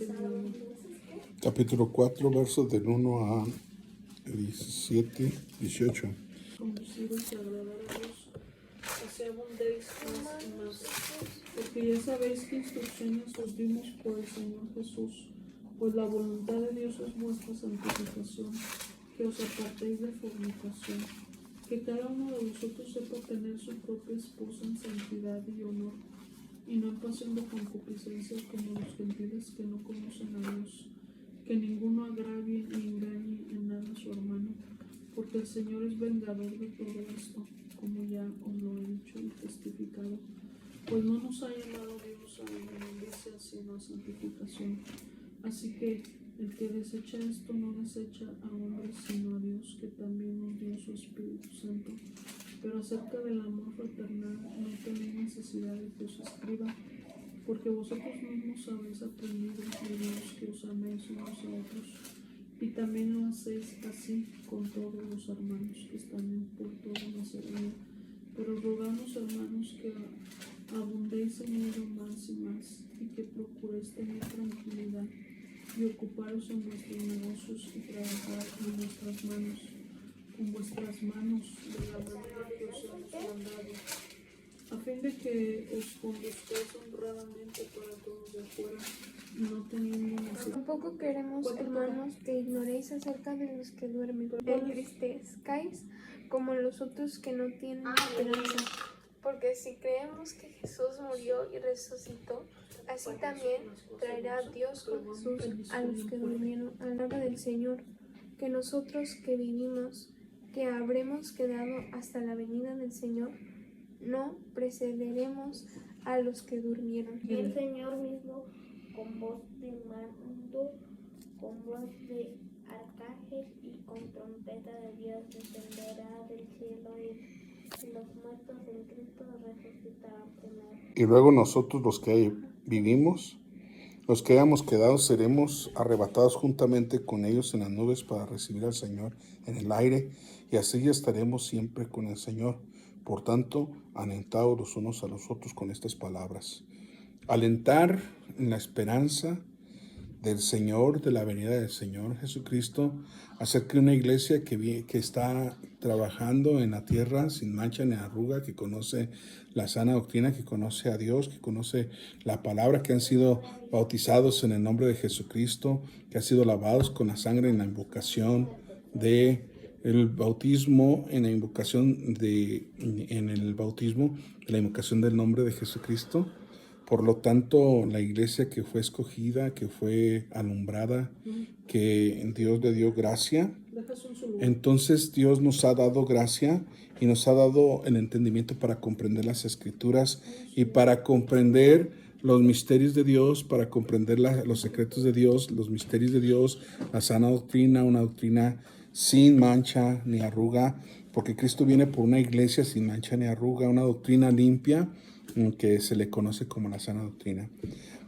entendido. Capítulo 4, versos del 1 a 17, 18. Conduciros a agradar a Dios, así abundéis más y más, porque ya sabéis qué instrucciones os dimos por el Señor Jesús, pues la voluntad de Dios es vuestra santificación, que os apartéis de fornicación, que cada uno de vosotros sepa tener su propia esposa en santidad y honor, y no en pasión de concupiscencia como los gentiles que no conocen a Dios, que ninguno agravie ni engañe en nada a su hermano, porque el Señor es vengador de todo esto, como ya os lo he dicho y testificado, pues no nos ha llamado Dios a inmundicia sino a santificación. Así que el que desecha esto no desecha a hombres sino a Dios, que también nos dio su Espíritu Santo. Pero acerca del amor fraternal no tenéis necesidad de que os escriba, porque vosotros mismos habéis aprendido de Dios que os améis unos a otros, y también lo hacéis así con todos los hermanos que están por toda Macedonia. Pero rogamos, hermanos, que abundéis en ello más y más, y que procuréis tener tranquilidad y ocuparos en vuestros negocios y trabajar con vuestras manos de la manera que os hemos mandado, a fin de que os conduzcáis honradamente para todos de afuera, no teniendo necesidad. Tampoco queremos, hermanos, que ignoréis acerca de los que duermen, entristezcáis como los otros que no tienen esperanza. Porque si creemos que Jesús murió y resucitó, así también traerá Dios con Jesús a los que durmieron. A la hora del Señor, que nosotros que vivimos, que habremos quedado hasta la venida del Señor, no precederemos a los que durmieron. Y el Señor mismo, con voz de mando, con voz de arcángel y con trompeta de Dios, descenderá del cielo y los muertos en Cristo resucitarán primero. Y luego nosotros los que vivimos, los que hayamos quedado, seremos arrebatados juntamente con ellos en las nubes para recibir al Señor en el aire, y así ya estaremos siempre con el Señor. Por tanto, alentaos los unos a los otros con estas palabras. Alentar en la esperanza del Señor, de la venida del Señor Jesucristo, acerca de una iglesia que está trabajando en la tierra sin mancha ni arruga, que conoce la sana doctrina, que conoce a Dios, que conoce la palabra, que han sido bautizados en el nombre de Jesucristo, que han sido lavados con la sangre en la invocación de el bautismo, en la invocación de la invocación del nombre de Jesucristo. Por lo tanto, la iglesia que fue escogida, que fue alumbrada, que Dios le dio gracia, entonces Dios nos ha dado gracia y nos ha dado el entendimiento para comprender las Escrituras y para comprender los misterios de Dios, para comprender los secretos de Dios, los misterios de Dios, la sana doctrina, una doctrina sin mancha ni arruga, porque Cristo viene por una iglesia sin mancha ni arruga, una doctrina limpia, que se le conoce como la sana doctrina.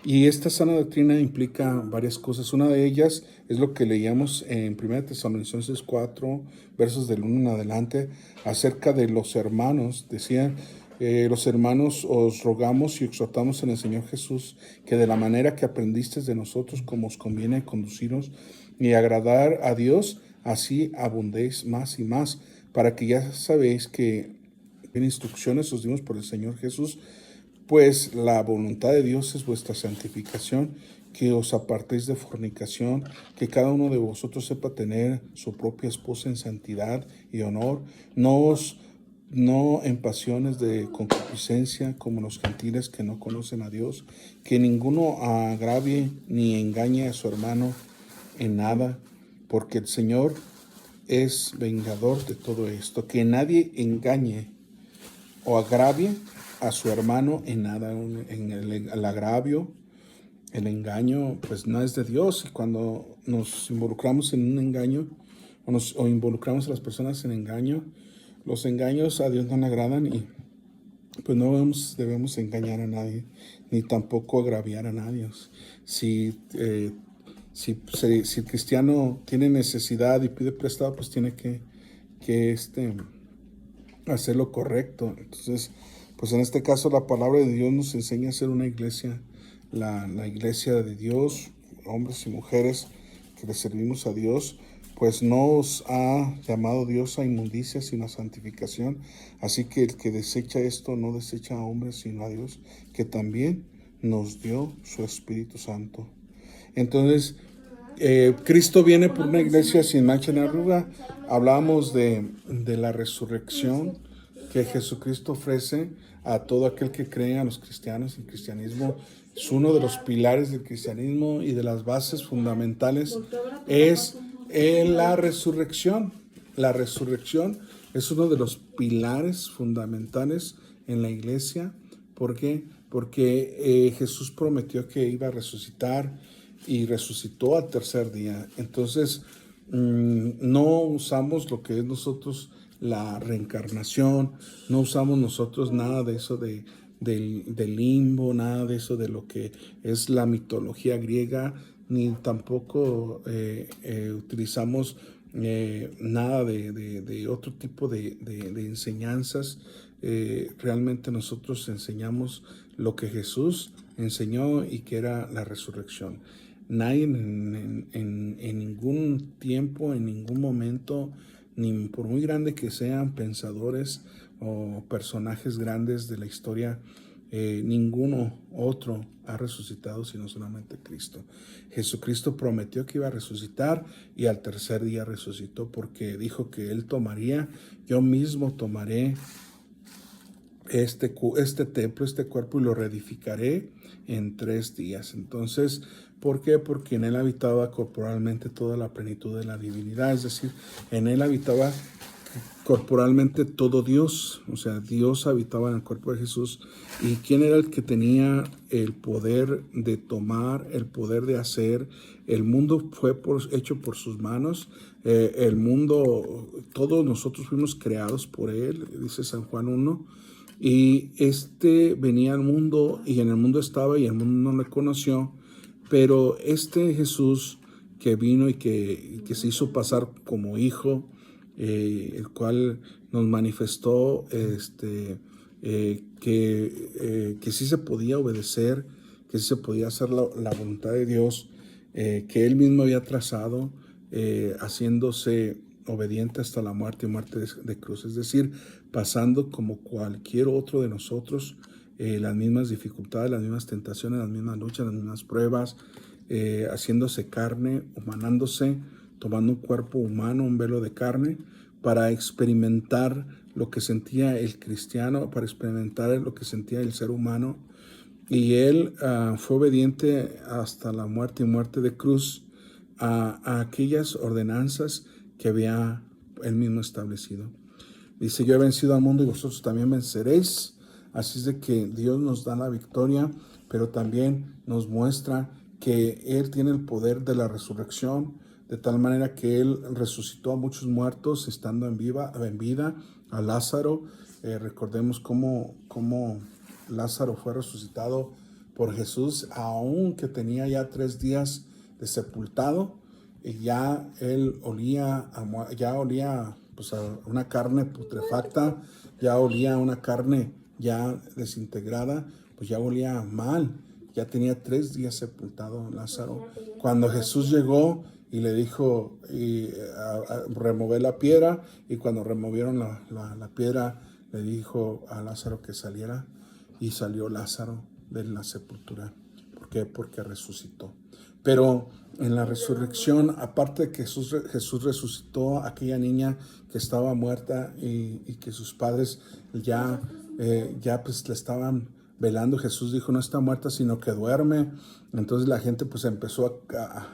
Y esta sana doctrina implica varias cosas. Una de ellas es lo que leíamos en 1 Tesalonicenses 4, versos del 1 en adelante, acerca de los hermanos. Decían, los hermanos, os rogamos y exhortamos en el Señor Jesús, que de la manera que aprendisteis de nosotros, como os conviene conduciros y agradar a Dios, así abundéis más y más, para que ya sabéis que en instrucciones os dimos por el Señor Jesús, pues la voluntad de Dios es vuestra santificación, que os apartéis de fornicación, que cada uno de vosotros sepa tener su propia esposa en santidad y honor, no en pasiones de concupiscencia como los gentiles que no conocen a Dios, que ninguno agravie ni engañe a su hermano en nada, porque el Señor es vengador de todo esto, que nadie engañe o agravie a su hermano en nada. En el agravio, el engaño, pues no es de Dios. Y cuando nos involucramos en un engaño o involucramos a las personas en engaño, los engaños a Dios no le agradan, y pues no debemos engañar a nadie, ni tampoco agraviar a nadie. Si el cristiano tiene necesidad y pide prestado, pues tiene que hacer lo correcto. Entonces, pues en este caso la palabra de Dios nos enseña a ser una iglesia, la iglesia de Dios, hombres y mujeres que le servimos a Dios, pues no os ha llamado Dios a inmundicia, sino a santificación. Así que el que desecha esto no desecha a hombres, sino a Dios, que también nos dio su Espíritu Santo. Entonces, Cristo viene por una iglesia sin mancha ni arruga. Hablábamos de la resurrección que Jesucristo ofrece a todo aquel que cree, a los cristianos. El cristianismo es uno de los pilares del cristianismo y de las bases fundamentales es la resurrección. La resurrección es uno de los pilares fundamentales en la iglesia. ¿Por qué? Porque Jesús prometió que iba a resucitar y resucitó al tercer día. Entonces, no usamos lo que es nosotros la reencarnación, no usamos nosotros nada de eso del limbo, nada de eso de lo que es la mitología griega, ni tampoco utilizamos nada de otro tipo de enseñanzas. Realmente nosotros enseñamos lo que Jesús enseñó y que era la resurrección. Nadie en ningún tiempo, en ningún momento, ni por muy grande que sean pensadores o personajes grandes de la historia, ninguno otro ha resucitado sino solamente Cristo. Jesucristo prometió que iba a resucitar y al tercer día resucitó, porque dijo que Él tomaría, yo mismo tomaré este templo, este cuerpo, y lo reedificaré en 3 días. Entonces, ¿por qué? Porque en Él habitaba corporalmente toda la plenitud de la divinidad, es decir, en Él habitaba corporalmente todo Dios, o sea, Dios habitaba en el cuerpo de Jesús. ¿Y quién era el que tenía el poder de tomar, el poder de hacer? El mundo fue hecho por sus manos, el mundo, todos nosotros fuimos creados por Él, dice San Juan 1, y venía al mundo y en el mundo estaba y el mundo no le conoció, pero Jesús que vino y que se hizo pasar como hijo, el cual nos manifestó que sí se podía obedecer, que sí se podía hacer la voluntad de Dios, que Él mismo había trazado, haciéndose obediente hasta la muerte y muerte de cruz, es decir, pasando como cualquier otro de nosotros, las mismas dificultades, las mismas tentaciones, las mismas luchas, las mismas pruebas, haciéndose carne, humanándose, tomando un cuerpo humano, un velo de carne, para experimentar lo que sentía el cristiano, para experimentar lo que sentía el ser humano. Y Él fue obediente hasta la muerte y muerte de cruz a aquellas ordenanzas que había Él mismo establecido. Dice, yo he vencido al mundo y vosotros también venceréis. Así es de que Dios nos da la victoria, pero también nos muestra que Él tiene el poder de la resurrección, de tal manera que Él resucitó a muchos muertos estando en vida, a Lázaro. Recordemos cómo Lázaro fue resucitado por Jesús, aunque tenía ya 3 días de sepultado, y ya él olía pues, a una carne putrefacta, ya olía a una carne ya desintegrada, pues ya olía mal. Ya tenía 3 días sepultado Lázaro. Cuando Jesús llegó y le dijo, remover la piedra, y cuando removieron la piedra, le dijo a Lázaro que saliera, y salió Lázaro de la sepultura. ¿Por qué? Porque resucitó. Pero en la resurrección, aparte de que Jesús resucitó a aquella niña que estaba muerta y que sus padres ya pues le estaban velando, Jesús dijo, no está muerta, sino que duerme. Entonces la gente pues empezó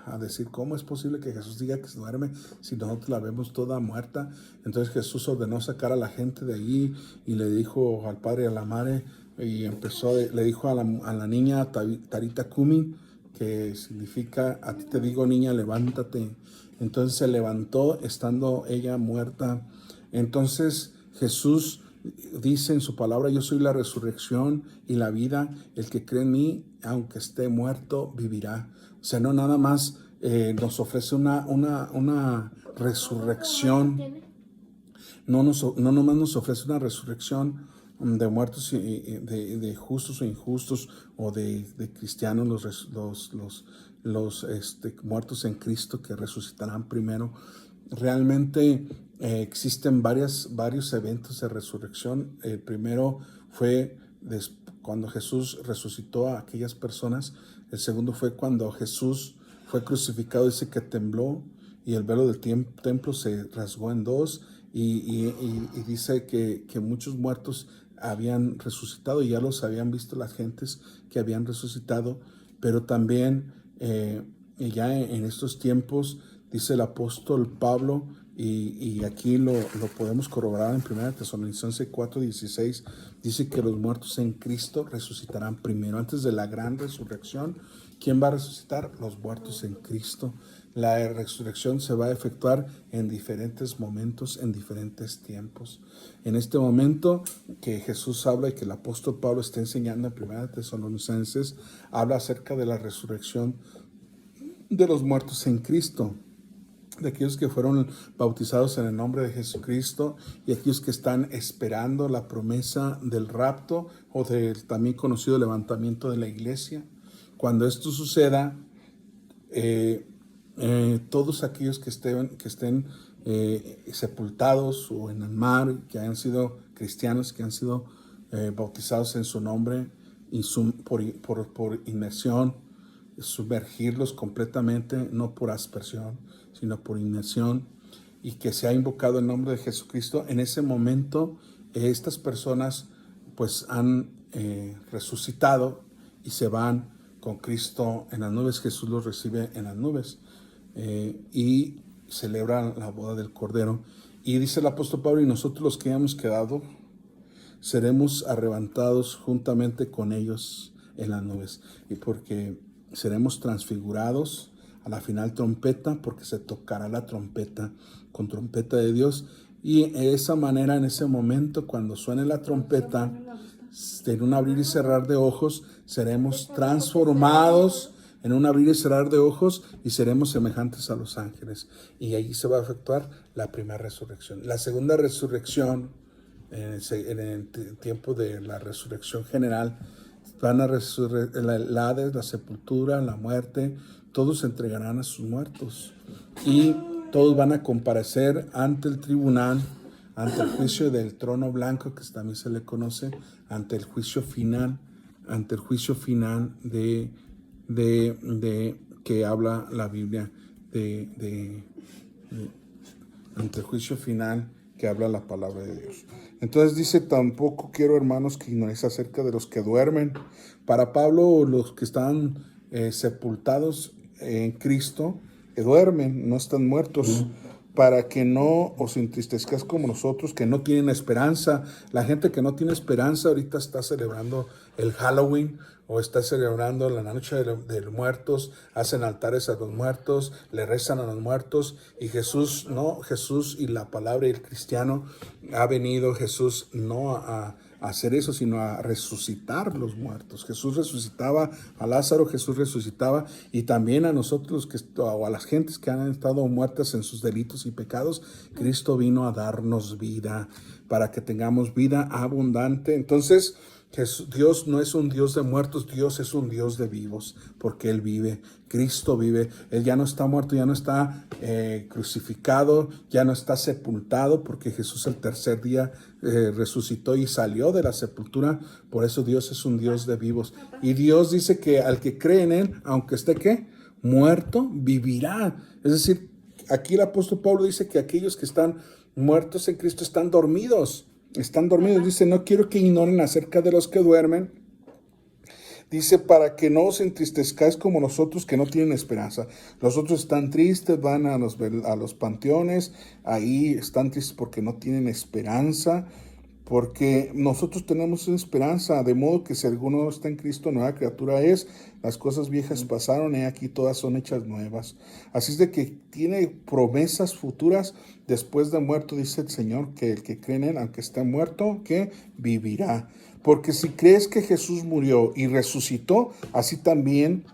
a decir, ¿cómo es posible que Jesús diga que se duerme si nosotros la vemos toda muerta? Entonces Jesús ordenó sacar a la gente de ahí y le dijo al padre y a la madre, y le dijo a la niña Tarita Kumi, que significa, a ti te digo niña, levántate. Entonces se levantó estando ella muerta. Entonces Jesús dice en su palabra, yo soy la resurrección y la vida, el que cree en mí, aunque esté muerto, vivirá. O sea, no nada más nos ofrece una resurrección, no nomás nos ofrece una resurrección de muertos y de justos o injustos, o de cristianos, los muertos en Cristo que resucitarán primero. Realmente existen varios eventos de resurrección. El primero fue cuando Jesús resucitó a aquellas personas. El segundo fue cuando Jesús fue crucificado, dice que tembló y el velo del templo se rasgó en dos y dice que muchos muertos habían resucitado y ya los habían visto las gentes que habían resucitado, pero también ya en estos tiempos, dice el apóstol Pablo, y aquí lo podemos corroborar en 1 Tesalonicenses 4:16, dice que los muertos en Cristo resucitarán primero. Antes de la gran resurrección, ¿quién va a resucitar? Los muertos en Cristo. La resurrección se va a efectuar en diferentes momentos, en diferentes tiempos. En este momento que Jesús habla y que el apóstol Pablo está enseñando en 1 Tesalonicenses, habla acerca de la resurrección de los muertos en Cristo, de aquellos que fueron bautizados en el nombre de Jesucristo y aquellos que están esperando la promesa del rapto o del también conocido levantamiento de la iglesia. Cuando esto suceda, todos aquellos que estén sepultados o en el mar, que hayan sido cristianos, que han sido bautizados en su nombre y por inmersión, sumergirlos completamente, no por aspersión, sino por inmersión, y que se ha invocado el nombre de Jesucristo. En ese momento, estas personas pues han resucitado y se van con Cristo en las nubes. Jesús los recibe en las nubes y celebran la boda del Cordero. Y dice el apóstol Pablo, y nosotros los que hayamos quedado seremos arrebatados juntamente con ellos en las nubes, y porque seremos transfigurados a la final trompeta, porque se tocará la trompeta con trompeta de Dios, y de esa manera, en ese momento, cuando suene la trompeta, en un abrir y cerrar de ojos, seremos transformados en un abrir y cerrar de ojos y seremos semejantes a los ángeles, y allí se va a efectuar la primera resurrección. La segunda resurrección, en el tiempo de la resurrección general, van a la Hades, la sepultura, la muerte, todos se entregarán a sus muertos y todos van a comparecer ante el tribunal, ante el juicio del trono blanco, que también se le conoce, ante el juicio final de que habla la Biblia, ante el juicio final que habla la palabra de Dios. Entonces dice, tampoco quiero, hermanos, que ignoréis acerca de los que duermen. Para Pablo, los que están sepultados en Cristo, que duermen, no están muertos, para que no os entristezcáis como nosotros, que no tienen esperanza. La gente que no tiene esperanza ahorita está celebrando el Halloween o está celebrando la noche de los muertos, hacen altares a los muertos, le rezan a los muertos, y Jesús y la palabra y el cristiano ha venido, Jesús no a hacer eso, sino a resucitar los muertos. Jesús resucitaba a Lázaro, Jesús resucitaba, y también a nosotros, o a las gentes que han estado muertas en sus delitos y pecados, Cristo vino a darnos vida, para que tengamos vida abundante. Entonces, Dios no es un Dios de muertos, Dios es un Dios de vivos, porque Él vive, Cristo vive. Él ya no está muerto, ya no está crucificado, ya no está sepultado, porque Jesús el tercer día resucitó y salió de la sepultura. Por eso Dios es un Dios de vivos. Y Dios dice que al que cree en Él, aunque esté ¿qué? Muerto, vivirá. Es decir, aquí el apóstol Pablo dice que aquellos que están muertos en Cristo están dormidos. Dice, no quiero que ignoren acerca de los que duermen. Dice, para que no os entristezcáis como nosotros, que no tienen esperanza. Los otros están tristes, van a los panteones, ahí están tristes porque no tienen esperanza, porque nosotros tenemos una esperanza, de modo que si alguno está en Cristo, nueva criatura es, las cosas viejas pasaron y aquí todas son hechas nuevas. Así es de que tiene promesas futuras después de muerto, dice el Señor, que el que cree en Él, aunque esté muerto, que vivirá. Porque si crees que Jesús murió y resucitó, así también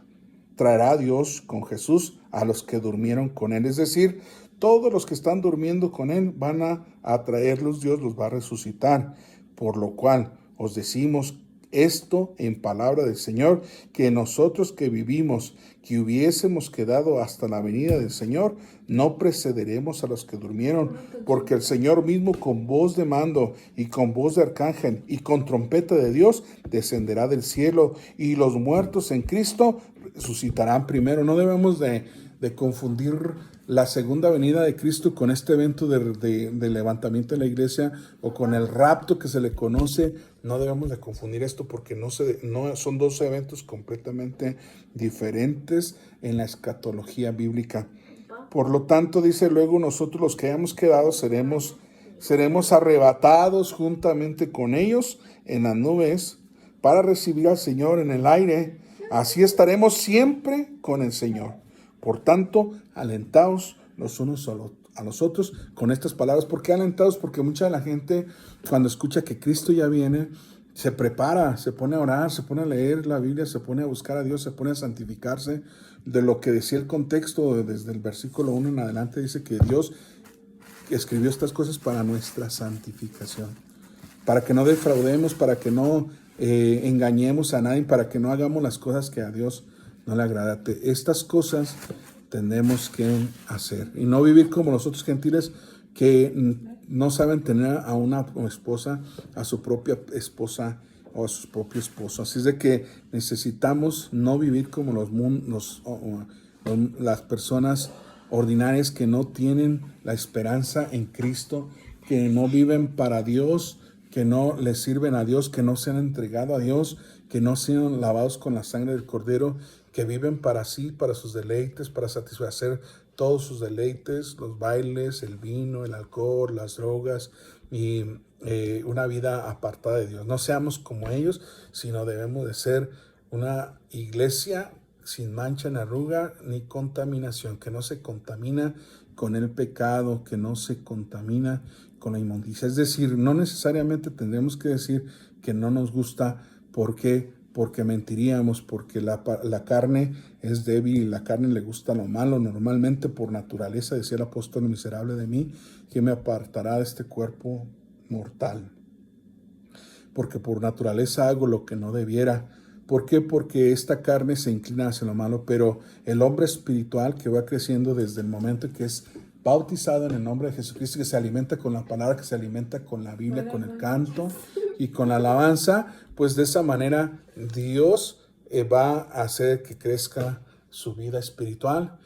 traerá Dios con Jesús a los que durmieron con Él. Es decir, todos los que están durmiendo con Él van a traerlos, Dios los va a resucitar. Por lo cual os decimos esto en palabra del Señor, que nosotros que vivimos, que hubiésemos quedado hasta la venida del Señor, no precederemos a los que durmieron, porque el Señor mismo con voz de mando y con voz de arcángel y con trompeta de Dios descenderá del cielo, y los muertos en Cristo resucitarán primero. No debemos de confundir la segunda venida de Cristo con este evento de levantamiento de la iglesia o con el rapto que se le conoce. No debemos de confundir esto porque no son dos eventos completamente diferentes en la escatología bíblica. Por lo tanto, dice luego, nosotros los que hayamos quedado seremos arrebatados juntamente con ellos en las nubes para recibir al Señor en el aire. Así estaremos siempre con el Señor. Por tanto, alentaos los unos a los otros con estas palabras. ¿Por qué alentaos? Porque mucha de la gente, cuando escucha que Cristo ya viene, se prepara, se pone a orar, se pone a leer la Biblia, se pone a buscar a Dios, se pone a santificarse. De lo que decía el contexto, desde el versículo 1 en adelante, dice que Dios escribió estas cosas para nuestra santificación, para que no defraudemos, para que no engañemos a nadie, para que no hagamos las cosas que a Dios no le agrada. Estas cosas tenemos que hacer y no vivir como los otros gentiles que no saben tener a una esposa, a su propia esposa o a su propio esposo. Así es de que necesitamos no vivir como las personas ordinarias que no tienen la esperanza en Cristo, que no viven para Dios, que no les sirven a Dios, que no se han entregado a Dios, que no sean lavados con la sangre del Cordero, que viven para sí, para sus deleites, para satisfacer todos sus deleites, los bailes, el vino, el alcohol, las drogas y una vida apartada de Dios. No seamos como ellos, sino debemos de ser una iglesia sin mancha ni arruga ni contaminación, que no se contamina con el pecado, que no se contamina con la inmundicia. Es decir, no necesariamente tendremos que decir que no nos gusta. ¿Por qué? Porque mentiríamos, porque la carne es débil y la carne le gusta lo malo. Normalmente, por naturaleza, decía el apóstol, miserable de mí, ¿quién me apartará de este cuerpo mortal? Porque por naturaleza hago lo que no debiera. ¿Por qué? Porque esta carne se inclina hacia lo malo, pero el hombre espiritual que va creciendo desde el momento que es bautizado en el nombre de Jesucristo, que se alimenta con la palabra, que se alimenta con la Biblia, con el canto y con la alabanza, pues de esa manera Dios va a hacer que crezca su vida espiritual